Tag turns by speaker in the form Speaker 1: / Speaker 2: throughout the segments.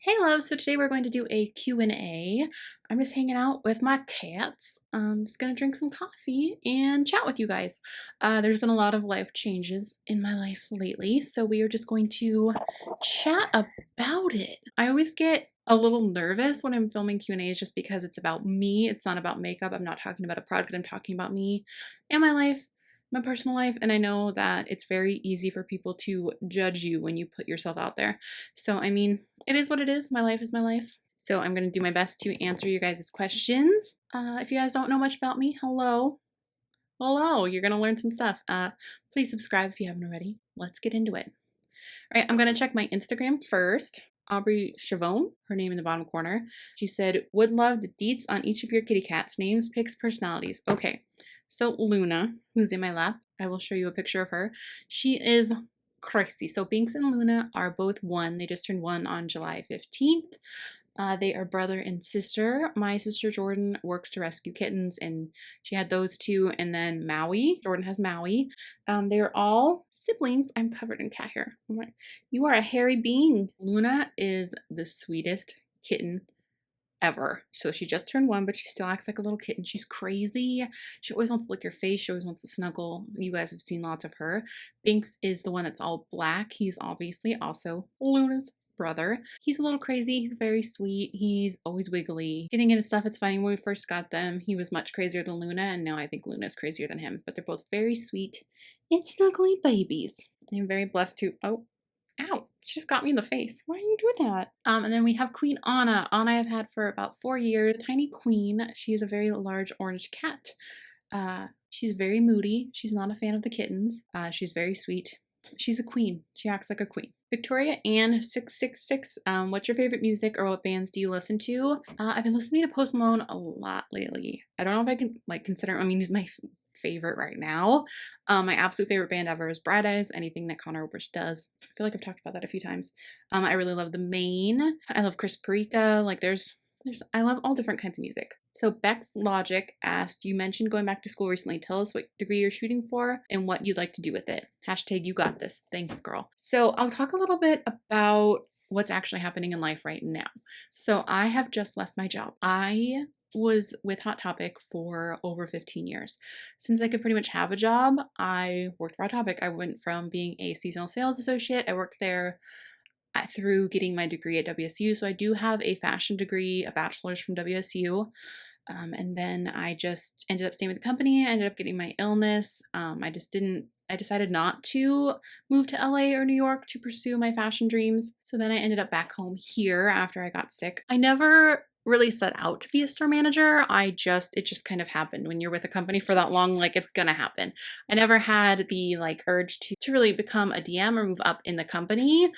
Speaker 1: Hey love, so today we're going to do a Q&A. I'm just hanging out with my cats. I'm just gonna drink some coffee and chat with you guys. There's been a lot of life changes in my life lately, so we are just going to chat about it. I always get a little nervous when I'm filming Q&As just because it's about me. It's not about makeup. I'm not talking about a product. I'm talking about me and my life, my personal life, and I know that it's very easy for people to judge you when you put yourself out there. So, I mean, it is what it is. My life is my life. So I'm going to do my best to answer you guys' questions. If you guys don't know much about me, hello. Hello, you're going to learn some stuff. Please subscribe if you haven't already. Let's get into it. All right, I'm going to check my Instagram first. Aubrey Chavone, her name in the bottom corner. She said, would love the deets on each of your kitty cats, names, pics, personalities. Okay, so Luna, who's in my lap, I will show you a picture of her. She is crazy. So Binks and Luna are both one. They just turned one on July 15th. They are brother and sister. My sister Jordan works to rescue kittens, and she had those two. And then Maui, Jordan has Maui. They're all siblings. I'm covered in cat hair. I'm like, you are a hairy being. Luna is the sweetest kitten ever. So she just turned one, but she still acts like a little kitten. She's crazy. She always wants to lick your face. She always wants to snuggle. You guys have seen lots of her. Binks is the one that's all black. He's obviously also Luna's brother. He's a little crazy. He's very sweet. He's always wiggly. Getting into stuff, it's funny. When we first got them, he was much crazier than Luna, and now I think Luna is crazier than him. But they're both very sweet and snuggly babies. I'm very blessed to... Oh, ow. She just got me in the face. Why are you doing that? And then we have Queen Anna. Anna I've had for about 4 years. Tiny queen. She's a very large orange cat. She's very moody. She's not a fan of the kittens. She's very sweet. She's a queen. She acts like a queen. Victoria Ann 666. What's your favorite music or what bands do you listen to? I've been listening to Post Malone a lot lately. I don't know if I can consider, I mean, he's my favorite right now. My absolute favorite band ever is Bright Eyes. Anything that Connor Oberst does. I feel like I've talked about that a few times. I really love The Maine. I love Chris Perica. I love all different kinds of music. So Beck's Logic asked, you mentioned going back to school recently. Tell us what degree you're shooting for and what you'd like to do with it. Hashtag you got this. Thanks, girl. So I'll talk a little bit about what's actually happening in life right now. So I have just left my job. I was with Hot Topic for over 15 years. Since I could pretty much have a job, I worked for Hot Topic. I went from being a seasonal sales associate. I worked there through getting my degree at WSU. So I do have a fashion degree, a bachelor's from WSU. And then I just ended up staying with the company. I ended up getting my illness. I decided not to move to LA or New York to pursue my fashion dreams. So then I ended up back home here after I got sick. I never really set out to be a store manager. It just kind of happened. When you're with a company for that long, it's gonna happen. I never had the urge to really become a DM or move up in the company.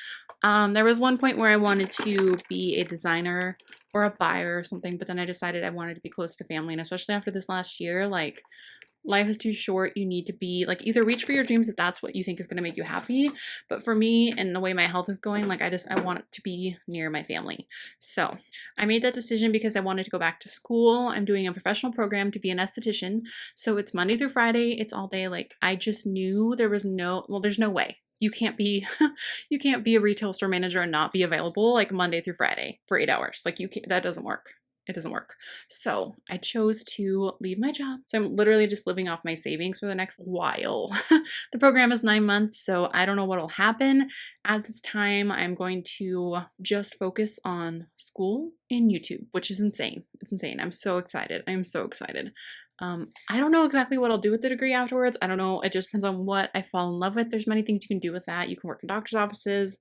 Speaker 1: There was one point where I wanted to be a designer or a buyer or something, but then I decided I wanted to be close to family, and especially after this last year, life is too short. You need to be either reach for your dreams if that's what you think is going to make you happy. But for me and the way my health is going, I want to be near my family. So I made that decision because I wanted to go back to school. I'm doing a professional program to be an esthetician. So it's Monday through Friday. It's all day. I just knew there's no way. You can't be a retail store manager and not be available Monday through Friday for 8 hours. That doesn't work. It doesn't work. So I chose to leave my job. So I'm literally just living off my savings for the next while. The program is 9 months, so I don't know what will happen. At this time, I'm going to just focus on school and YouTube, which is insane. It's insane. I'm so excited. I'm so excited. I don't know exactly what I'll do with the degree afterwards. I don't know. It just depends on what I fall in love with. There's many things you can do with that. You can work in doctor's offices.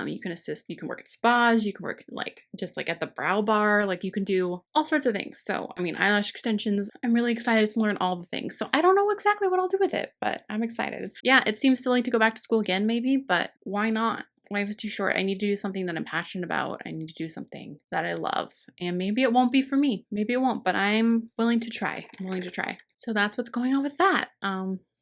Speaker 1: You can assist. You can work at spas. You can work at the brow bar. You can do all sorts of things. So, I mean, eyelash extensions. I'm really excited to learn all the things. So I don't know exactly what I'll do with it, but I'm excited. Yeah, it seems silly to go back to school again, maybe, but why not? Life is too short. I need to do something that I'm passionate about. I need to do something that I love. And maybe it won't be for me. Maybe it won't, but I'm willing to try. I'm willing to try. So that's what's going on with that.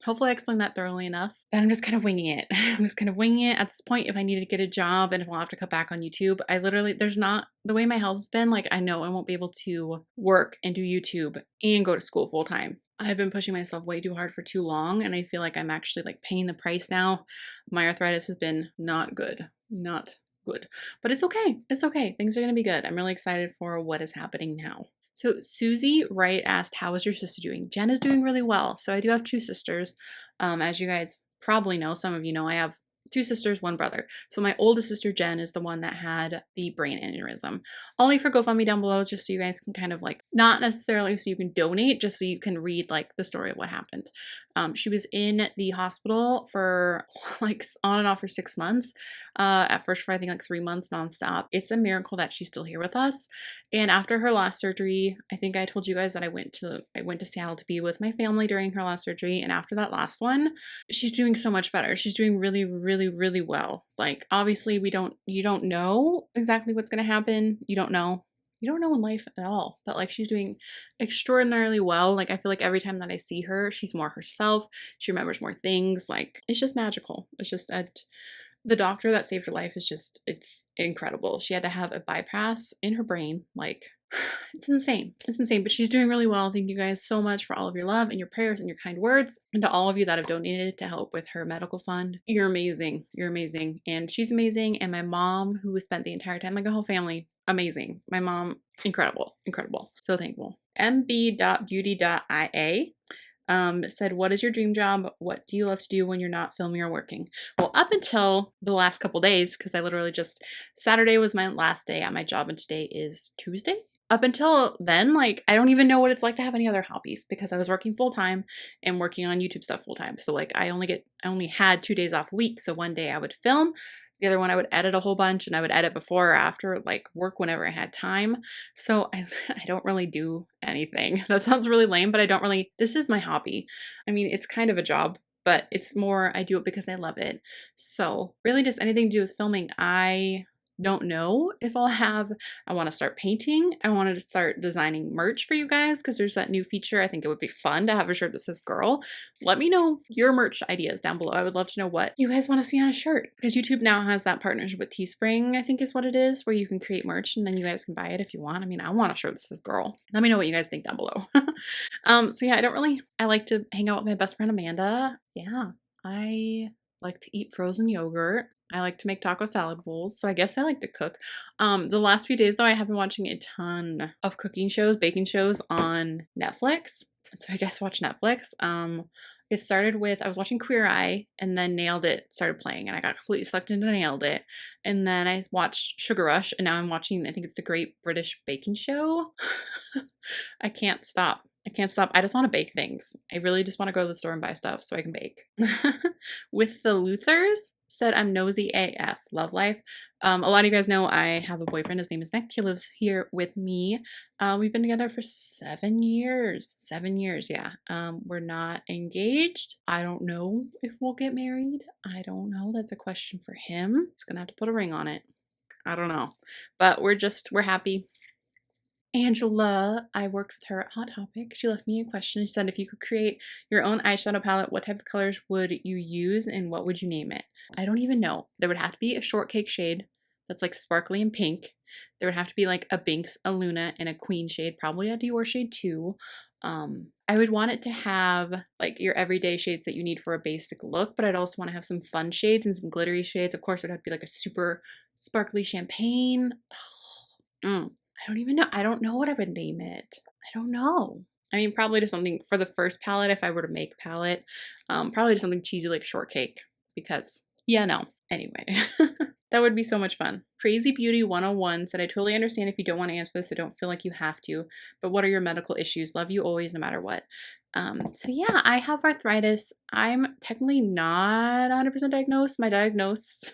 Speaker 1: Hopefully I explained that thoroughly enough. But I'm just kind of winging it. I'm just kind of winging it at this point. If I need to get a job and if I'll have to cut back on YouTube, the way my health has been, I know I won't be able to work and do YouTube and go to school full time. I've been pushing myself way too hard for too long, and I feel like I'm actually paying the price now. My arthritis has been not good. Not good. But it's okay. It's okay. Things are going to be good. I'm really excited for what is happening now. So Susie Wright asked, how is your sister doing? Jen is doing really well. So I do have two sisters. As you guys probably know, some of you know, I have two sisters, one brother. So my oldest sister, Jen, is the one that had the brain aneurysm. I'll link for GoFundMe down below just so you guys can kind of like, not necessarily so you can donate, just so you can read like the story of what happened. She was in the hospital for like on and off for 6 months. At first for I think like 3 months nonstop. It's a miracle that she's still here with us. And after her last surgery, I think I told you guys that I went to Seattle to be with my family during her last surgery. And after that last one, she's doing so much better. She's doing really, really, really well. Like obviously you don't know exactly what's gonna happen. You don't know in life at all, but like she's doing extraordinarily well. Like I feel like every time that I see her, she's more herself. She remembers more things. Like it's just magical. It's just the doctor that saved her life is just, it's incredible. She had to have a bypass in her brain. Like it's insane. It's insane, but she's doing really well. Thank you guys so much for all of your love and your prayers and your kind words. And to all of you that have donated to help with her medical fund. You're amazing. You're amazing. And she's amazing. And my mom, who spent the entire time, like a whole family, amazing. My mom, incredible, incredible. So thankful. mb.beauty.ia said, what is your dream job? What do you love to do when you're not filming or working? Well, up until the last couple days, because I literally just, Saturday was my last day at my job and today is Tuesday. Up until then, like, I don't even know what it's like to have any other hobbies because I was working full time and working on YouTube stuff full time. So like I only had 2 days off a week. So one day I would film, the other one I would edit a whole bunch, and I would edit before or after, like work whenever I had time. So I don't really do anything. That sounds really lame, but this is my hobby. I mean, it's kind of a job, but it's more, I do it because I love it. So really just anything to do with filming, I don't know if I want to start painting. I wanted to start designing merch for you guys because there's that new feature. I think it would be fun to have a shirt that says girl. Let me know your merch ideas down below. I would love to know what you guys want to see on a shirt because YouTube now has that partnership with Teespring, I think is what it is, where you can create merch and then you guys can buy it if you want. I mean, I want a shirt that says girl. Let me know what you guys think down below. So yeah, I like to hang out with my best friend Amanda. Yeah, I like to eat frozen yogurt. I like to make taco salad bowls, so I guess I like to cook. The last few days though, I have been watching a ton of cooking shows, baking shows on Netflix. So I guess watch Netflix. It started with, I was watching Queer Eye and then Nailed It started playing and I got completely sucked into Nailed It. And then I watched Sugar Rush and now I'm watching, I think it's the Great British Baking Show. I can't stop. I can't stop. I just want to bake things. I really just want to go to the store and buy stuff so I can bake. With the Luthers said, I'm nosy AF. Love life. A lot of you guys know I have a boyfriend. His name is Nick. He lives here with me. We've been together for 7 years. 7 years, yeah. We're not engaged. I don't know if we'll get married. I don't know. That's a question for him. He's gonna have to put a ring on it. I don't know. But we're happy. Angela, I worked with her at Hot Topic. She left me a question. She said, if you could create your own eyeshadow palette, what type of colors would you use and what would you name it? I don't even know. There would have to be a shortcake shade that's like sparkly and pink. There would have to be like a Binks, a Luna, and a Queen shade, probably a Dior shade too. I would want it to have like your everyday shades that you need for a basic look, but I'd also want to have some fun shades and some glittery shades. Of course, it would have to be like a super sparkly champagne. I don't even know. I don't know what I would name it. I don't know. I mean, probably just something for the first palette, if I were to make a palette, probably just something cheesy like shortcake because, yeah, no. Anyway, that would be so much fun. Crazy Beauty 101 said, I totally understand if you don't want to answer this, so don't feel like you have to, but what are your medical issues? Love you always, no matter what. So yeah, I have arthritis. I'm technically not 100% diagnosed. My diagnosis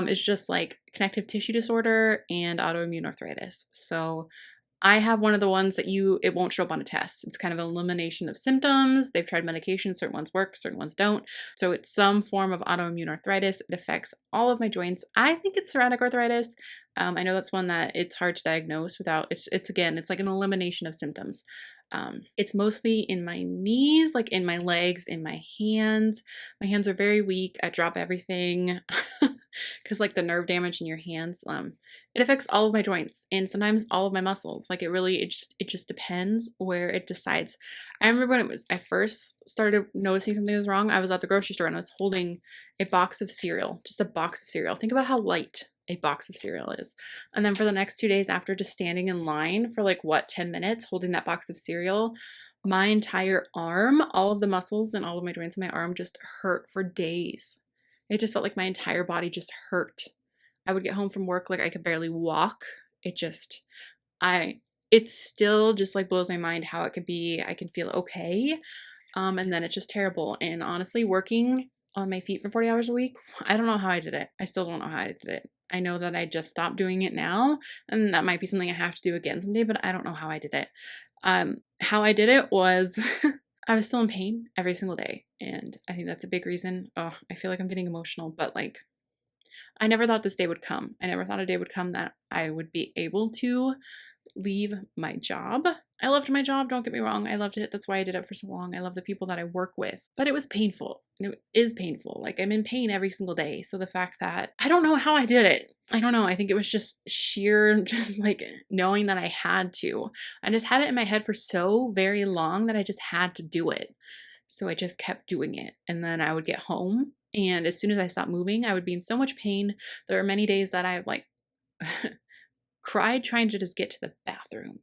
Speaker 1: is just like connective tissue disorder and autoimmune arthritis. So I have one of the ones that it won't show up on a test. It's kind of an elimination of symptoms. They've tried medications, certain ones work, certain ones don't. So it's some form of autoimmune arthritis. It affects all of my joints. I think it's psoriatic arthritis. I know that's one that it's hard to diagnose without, it's like an elimination of symptoms. It's mostly in my knees, like in my legs, in my hands. My hands are very weak. I drop everything. because like the nerve damage in your hands, it affects all of my joints and sometimes all of my muscles. Like it just depends where it decides. I remember when I first started noticing something was wrong, I was at the grocery store and I was holding a box of cereal, just a box of cereal. Think about how light a box of cereal is. And then for the next 2 days after just standing in line for like what, 10 minutes holding that box of cereal, my entire arm, all of the muscles and all of my joints in my arm just hurt for days. It just felt like my entire body just hurt. I would get home from work, like I could barely walk. It just, it still just like blows my mind how it could be, I can feel okay. And then it's just terrible. And honestly, working on my feet for 40 hours a week, I don't know how I did it. I still don't know how I did it. I know that I just stopped doing it now, and that might be something I have to do again someday, but I don't know how I did it. How I did it was I was still in pain every single day. And I think that's a big reason. Oh, I feel like I'm getting emotional, but like, I never thought this day would come. I never thought a day would come that I would be able to leave my job. I loved my job, don't get me wrong. I loved it. That's why I did it for so long. I love the people that I work with. But it was painful. It is painful. Like I'm in pain every single day. So the fact that I don't know how I did it. I don't know. I think it was just sheer, just like knowing that I had to. I just had it in my head for so very long that I just had to do it. So I just kept doing it. And then I would get home. And as soon as I stopped moving, I would be in so much pain. There were many days that I like cried trying to just get to the bathroom.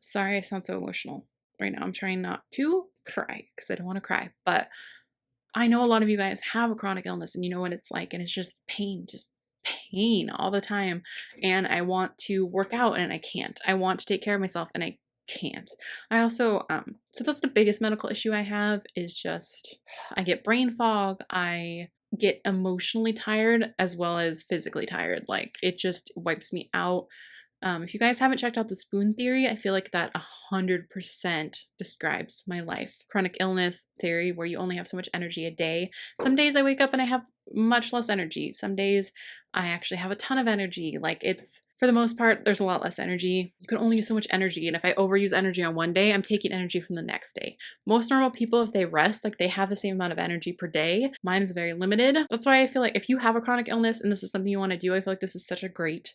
Speaker 1: Sorry, I sound so emotional right now. I'm trying not to cry because I don't want to cry. But I know a lot of you guys have a chronic illness and you know what it's like. And it's just pain all the time. And I want to work out and I can't. I want to take care of myself and I can't. I also, so that's the biggest medical issue I have is just, I get brain fog. I get emotionally tired as well as physically tired. Like it just wipes me out. If you guys haven't checked out the spoon theory, I feel like that 100% describes my life. Chronic illness theory, where you only have so much energy a day. Some days I wake up and I have much less energy. Some days I actually have a ton of energy. Like it's, for the most part, there's a lot less energy. You can only use so much energy. And if I overuse energy on one day, I'm taking energy from the next day. Most normal people, if they rest, like they have the same amount of energy per day. Mine is very limited. That's why I feel like if you have a chronic illness and this is something you want to do, I feel like this is such a great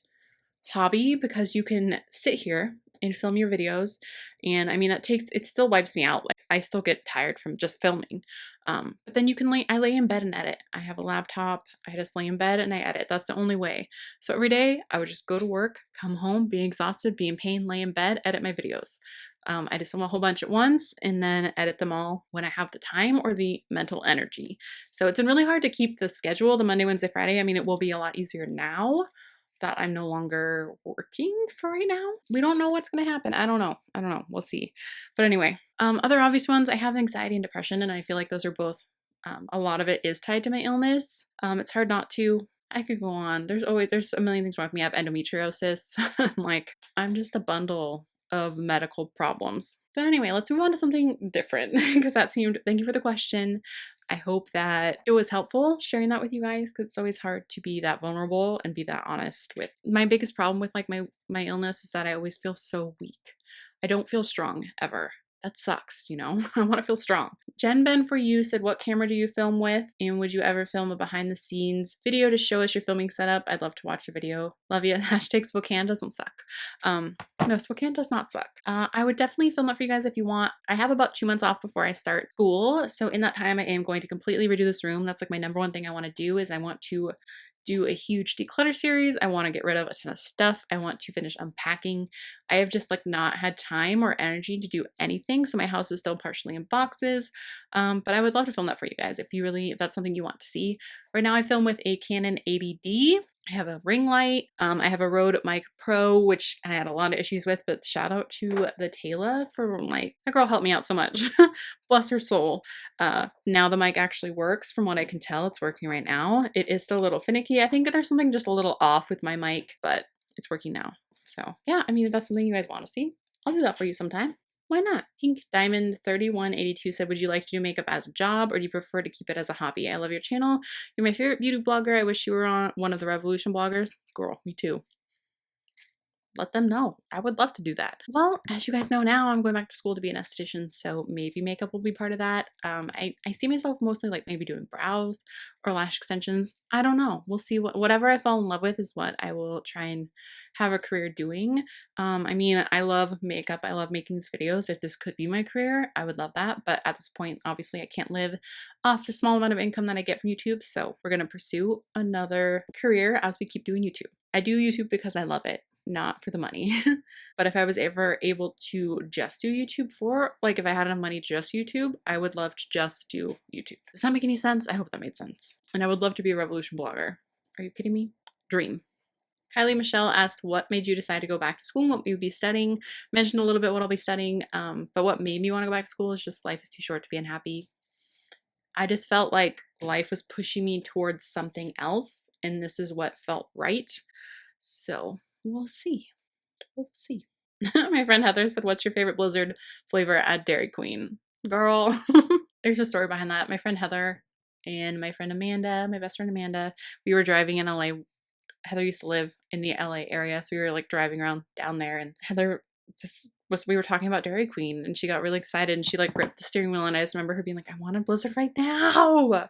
Speaker 1: hobby because you can sit here and film your videos. And I mean, it still wipes me out. Like I still get tired from just filming. But then you can I lay in bed and edit. I have a laptop. I just lay in bed and I edit. That's the only way. So every day I would just go to work, come home, be exhausted, be in pain, lay in bed, edit my videos. I just film a whole bunch at once and then edit them all when I have the time or the mental energy. So it's been really hard to keep the schedule, the Monday, Wednesday, Friday. I mean, it will be a lot easier now that I'm no longer working for right now. We don't know what's going to happen. I don't know. We'll see. But anyway, other obvious ones, I have anxiety and depression, and I feel like those are both, a lot of it is tied to my illness. It's hard not to. I could go on. There's a million things wrong with me. I have endometriosis. I'm just a bundle of medical problems. But anyway, let's move on to something different because thank you for the question. I hope that it was helpful sharing that with you guys because it's always hard to be that vulnerable and be that honest with. My biggest problem with like my illness is that I always feel so weak. I don't feel strong ever. That sucks, you know? I want to feel strong. Jen Ben for you said, what camera do you film with? And would you ever film a behind the scenes video to show us your filming setup? I'd love to watch the video. Love you. Hashtag Spokane doesn't suck. No, Spokane does not suck. I would definitely film it for you guys if you want. I have about 2 months off before I start school. So in that time, I am going to completely redo this room. That's like my number one thing I want to do is I want to do a huge declutter series. I want to get rid of a ton of stuff. I want to finish unpacking. I have just like not had time or energy to do anything. So my house is still partially in boxes. But I would love to film that for you guys if that's something you want to see. Right now I film with a Canon 80D. I have a ring light. I have a Rode Mic Pro, which I had a lot of issues with, but shout out to the Taylor for my girl helped me out so much. Bless her soul. Now the mic actually works from what I can tell. It's working right now. It is still a little finicky. I think there's something just a little off with my mic, but it's working now. So yeah, I mean, if that's something you guys want to see, I'll do that for you sometime. Why not? Pink Diamond 3182 said, would you like to do makeup as a job or do you prefer to keep it as a hobby? I love your channel. You're my favorite beauty blogger. I wish you were on one of the Revolution bloggers. Girl, me too. let them know. I would love to do that. Well, as you guys know now, I'm going back to school to be an esthetician, so maybe makeup will be part of that. I see myself mostly like maybe doing brows or lash extensions. I don't know. We'll see. Whatever I fall in love with is what I will try and have a career doing. I mean, I love makeup. I love making these videos. If this could be my career, I would love that. But at this point, obviously, I can't live off the small amount of income that I get from YouTube. So we're going to pursue another career as we keep doing YouTube. I do YouTube because I love it, not for the money. But if I was ever able to just do YouTube like if I had enough money to just YouTube, I would love to just do YouTube. Does that make any sense? I hope that made sense. And I would love to be a revolution blogger. Are you kidding me? Dream. Kylie Michelle asked, what made you decide to go back to school and what you would be studying? Mentioned a little bit what I'll be studying, but what made me want to go back to school is just life is too short to be unhappy. I just felt like life was pushing me towards something else, and this is what felt right. So we'll see. We'll see. My friend Heather said, what's your favorite Blizzard flavor at Dairy Queen? Girl, there's a story behind that. My friend Heather and my friend Amanda, my best friend Amanda, we were driving in LA. Heather used to live in the LA area, so we were like driving around down there, and Heather we were talking about Dairy Queen, and she got really excited, and she like gripped the steering wheel, and I just remember her being like, I want a Blizzard right now.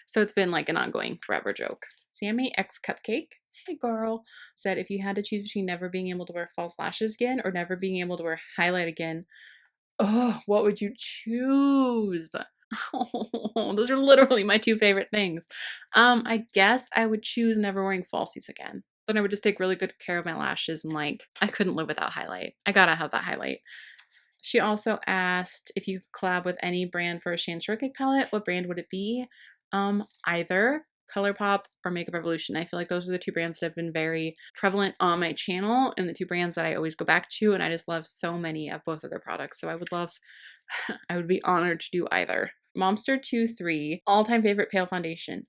Speaker 1: So it's been like an ongoing forever joke. Sammy X Cupcake, hey girl, said, if you had to choose between never being able to wear false lashes again or never being able to wear highlight again, oh, what would you choose? Oh, those are literally my two favorite things. I guess I would choose never wearing falsies again. Then I would just take really good care of my lashes, and like I couldn't live without highlight. I gotta have that highlight. She also asked if you could collab with any brand for a Shan Shortcake palette, what brand would it be? Either Colourpop or Makeup Revolution. I feel like those are the two brands that have been very prevalent on my channel and the two brands that I always go back to, and I just love so many of both of their products. So I would love, I would be honored to do either. Momster23, all-time favorite pale foundation.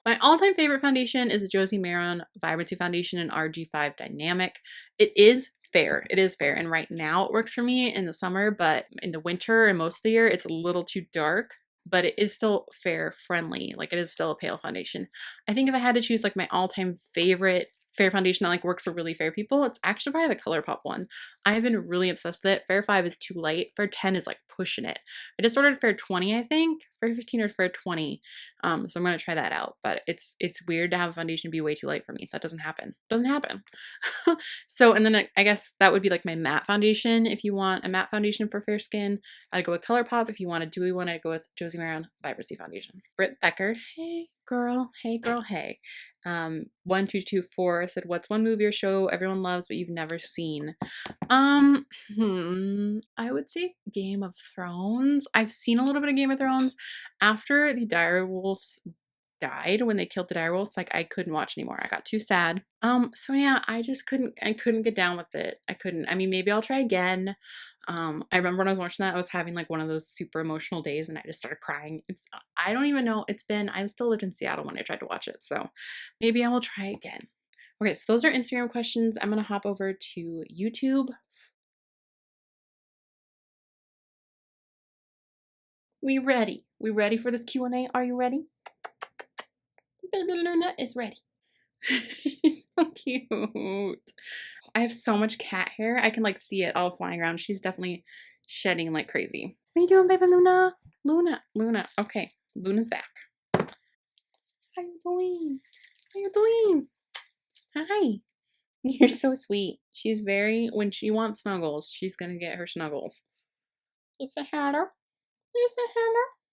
Speaker 1: My all-time favorite foundation is the Josie Maran Vibrancy Foundation in RG5 Dynamic. It is fair. It is fair. And right now it works for me in the summer, but in the winter and most of the year, it's a little too dark. But it is still fair friendly. Like it is still a pale foundation. I think if I had to choose like my all-time favorite fair foundation that like works for really fair people, it's actually probably the Colourpop one. I've been really obsessed with it. Fair 5 is too light. Fair 10 is like pushing it. I just ordered Fair 20, I think. Fair 15 or Fair 20. So I'm gonna try that out. But it's weird to have a foundation be way too light for me. That doesn't happen. Doesn't happen. So, and then I guess that would be like my matte foundation. If you want a matte foundation for fair skin, I'd go with Colourpop. If you want a dewy one, I'd go with Josie Maran Vibrancy Foundation. Britt Becker, hey girl, hey girl, hey. 1224 said, what's one movie or show everyone loves but you've never seen? I would say Game of Thrones. I've seen a little bit of Game of Thrones. After the direwolves died, when they killed the direwolves, like I couldn't watch anymore. I got too sad. So yeah, I couldn't get down with it. I couldn't. I mean, maybe I'll try again. I remember when I was watching that, I was having like one of those super emotional days and I just started crying. I don't even know. I still lived in Seattle when I tried to watch it. So maybe I will try again. Okay, so those are Instagram questions. I'm going to hop over to YouTube. We ready? We ready for this Q&A? Are you ready? Baby Luna is ready. She's so cute. I have so much cat hair. I can like see it all flying around. She's definitely shedding like crazy. What are you doing, baby Luna? Luna. Okay, Luna's back. How you doing? How you doing? Hi. You're so sweet. She's when she wants snuggles, she's gonna get her snuggles. You say hello? You say hello?